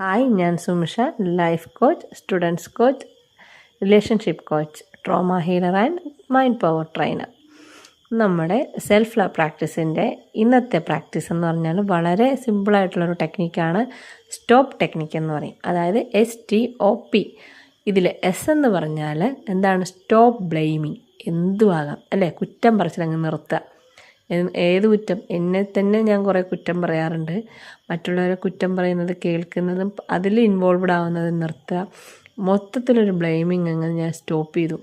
Hi, ഞാൻ Sumisha, life coach, students coach, relationship coach, trauma healer and mind power trainer. നമ്മുടെ self love പ്രാക്ടീസിൻ്റെ ഇന്നത്തെ practice എന്ന് പറഞ്ഞാൽ വളരെ സിമ്പിളായിട്ടുള്ളൊരു ടെക്നിക്കാണ്. സ്റ്റോപ്പ് ടെക്നിക്ക് എന്ന് പറയും. അതായത് STOP. ഇതിൽ S എന്ന് പറഞ്ഞാൽ എന്താണ്? Stop blaming. എന്തുമാകാം അല്ലേ, കുറ്റം പറച്ചിലങ്ങ് നിർത്തുക. ഏത് കുറ്റം? എന്നെ തന്നെ ഞാൻ കുറേ കുറ്റം പറയാറുണ്ട്. മറ്റുള്ളവരെ കുറ്റം പറയുന്നത് കേൾക്കുന്നതും അതിൽ ഇൻവോൾവ്ഡ് ആവുന്നതും നിർത്തുക. മൊത്തത്തിലൊരു ബ്ലെയിമിങ് അങ്ങ് ഞാൻ സ്റ്റോപ്പ് ചെയ്തു.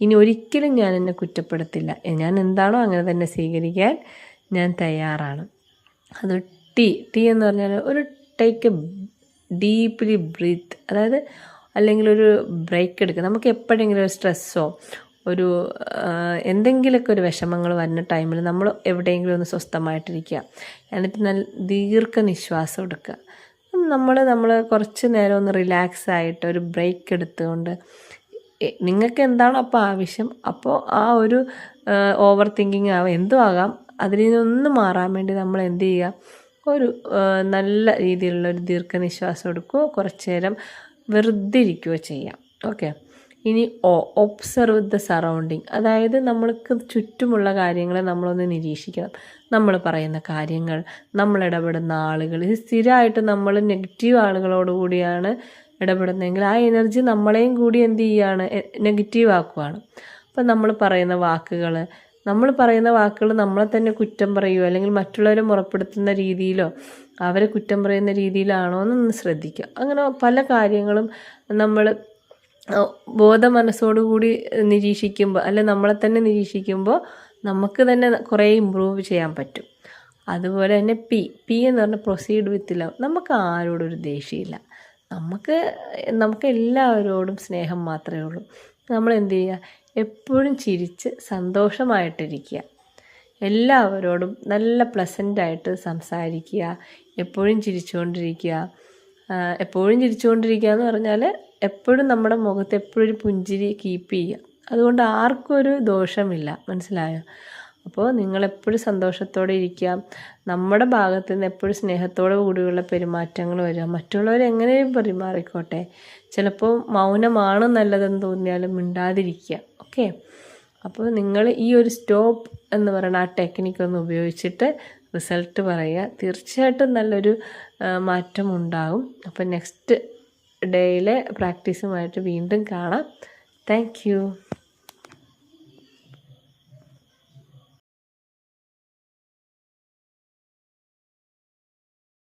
ഇനി ഒരിക്കലും ഞാൻ എന്നെ കുറ്റപ്പെടുത്തില്ല. ഞാൻ എന്താണോ അങ്ങനെ തന്നെ സ്വീകരിക്കാൻ ഞാൻ തയ്യാറാണ്. അത് ടി എന്ന് പറഞ്ഞാൽ ഒരു ടേക്ക് എ ഡീപ്ലി ബ്രീത്ത്, അതായത് അല്ലെങ്കിൽ ഒരു ബ്രേക്ക് എടുക്കുക. നമുക്ക് എപ്പോഴെങ്കിലും ഒരു സ്ട്രെസ്സോ ഒരു എന്തെങ്കിലുമൊക്കെ ഒരു വിഷമങ്ങൾ വരുന്ന ടൈമിൽ നമ്മൾ എവിടെയെങ്കിലും ഒന്ന് സ്വസ്ഥമായിട്ടിരിക്കുക. എന്നിട്ട് നല്ല ദീർഘനിശ്വാസം എടുക്കുക. നമ്മൾ കുറച്ച് നേരം ഒന്ന് റിലാക്സ് ആയിട്ട് ഒരു ബ്രേക്ക് എടുത്തുകൊണ്ട് നിങ്ങൾക്ക് എന്താണോ അപ്പോൾ ആവശ്യം, അപ്പോൾ ആ ഒരു ഓവർ തിങ്കിങ് ആവാം, എന്തും ആകാം, അതിൽ നിന്നൊന്ന് മാറാൻ വേണ്ടി നമ്മൾ എന്ത് ചെയ്യുക? ഒരു നല്ല രീതിയിലുള്ള ഒരു ദീർഘനിശ്വാസം എടുക്കുകയോ കുറച്ച് നേരം വെറുതെ ഇരിക്കുകയോ ചെയ്യാം. ഓക്കെ. ഇനി ഒബ്സർവ് ദ സറൗണ്ടിങ്, അതായത് നമ്മൾക്ക് ചുറ്റുമുള്ള കാര്യങ്ങളെ നമ്മളൊന്ന് നിരീക്ഷിക്കണം. നമ്മൾ പറയുന്ന കാര്യങ്ങൾ, നമ്മൾ ഇടപെടുന്ന ആളുകൾ, ഇത് സ്ഥിരമായിട്ട് നമ്മൾ നെഗറ്റീവ് ആളുകളോട് കൂടിയാണ് ഇടപെടുന്നതെങ്കിൽ ആ എനർജി നമ്മളെയും കൂടി എന്ത് ചെയ്യുകയാണ്? നെഗറ്റീവ് ആക്കുകയാണ്. അപ്പം നമ്മൾ പറയുന്ന വാക്കുകൾ നമ്മളെ തന്നെ കുറ്റം പറയുമോ അല്ലെങ്കിൽ മറ്റുള്ളവരെ മുറപ്പെടുത്തുന്ന രീതിയിലോ അവരെ കുറ്റം പറയുന്ന രീതിയിലാണോ എന്നൊന്ന് ശ്രദ്ധിക്കുക. അങ്ങനെ പല കാര്യങ്ങളും നമ്മൾ ബോധ മനസ്സോടുകൂടി നിരീക്ഷിക്കുമ്പോൾ അല്ലെ നമ്മളെ തന്നെ നിരീക്ഷിക്കുമ്പോൾ നമുക്ക് തന്നെ കുറേ ഇമ്പ്രൂവ് ചെയ്യാൻ പറ്റും. അതുപോലെ തന്നെ പി എന്ന് പറഞ്ഞാൽ പ്രൊസീഡ് വിത്ത് ലവ്. നമുക്ക് ആരോടും ഒരു ദേഷ്യമില്ല. നമുക്ക് എല്ലാവരോടും സ്നേഹം മാത്രമേ ഉള്ളൂ. നമ്മൾ എന്ത് ചെയ്യുക? എപ്പോഴും ചിരിച്ച് സന്തോഷമായിട്ടിരിക്കുക. എല്ലാവരോടും നല്ല പ്ലസൻ്റായിട്ട് സംസാരിക്കുക. എപ്പോഴും ചിരിച്ചുകൊണ്ടിരിക്കുക. എന്ന് പറഞ്ഞാൽ എപ്പോഴും നമ്മുടെ മുഖത്ത് എപ്പോഴും ഒരു പുഞ്ചിരി കീപ്പ് ചെയ്യുക. അതുകൊണ്ട് ആർക്കും ഒരു ദോഷമില്ല. മനസ്സിലായോ? അപ്പോൾ നിങ്ങളെപ്പോഴും സന്തോഷത്തോടെ ഇരിക്കുക. നമ്മുടെ ഭാഗത്തു നിന്ന് എപ്പോഴും സ്നേഹത്തോടു കൂടിയുള്ള പെരുമാറ്റങ്ങൾ വരിക. മറ്റുള്ളവർ എങ്ങനെയും പെരുമാറിക്കോട്ടെ. ചിലപ്പോൾ മൗനമാണ് നല്ലതെന്ന് തോന്നിയാലും മിണ്ടാതിരിക്കുക. ഓക്കെ. അപ്പോൾ നിങ്ങൾ ഈ ഒരു സ്റ്റോപ്പ് എന്ന് പറയുന്ന ആ ടെക്നിക്കൊന്ന് ഉപയോഗിച്ചിട്ട് റിസൾട്ട് പറയുക. തീർച്ചയായിട്ടും നല്ലൊരു മാറ്റം ഉണ്ടാകും. അപ്പോൾ നെക്സ്റ്റ് ഡേയിലെ പ്രാക്ടീസുമായിട്ട് വീണ്ടും കാണാം. Thank you.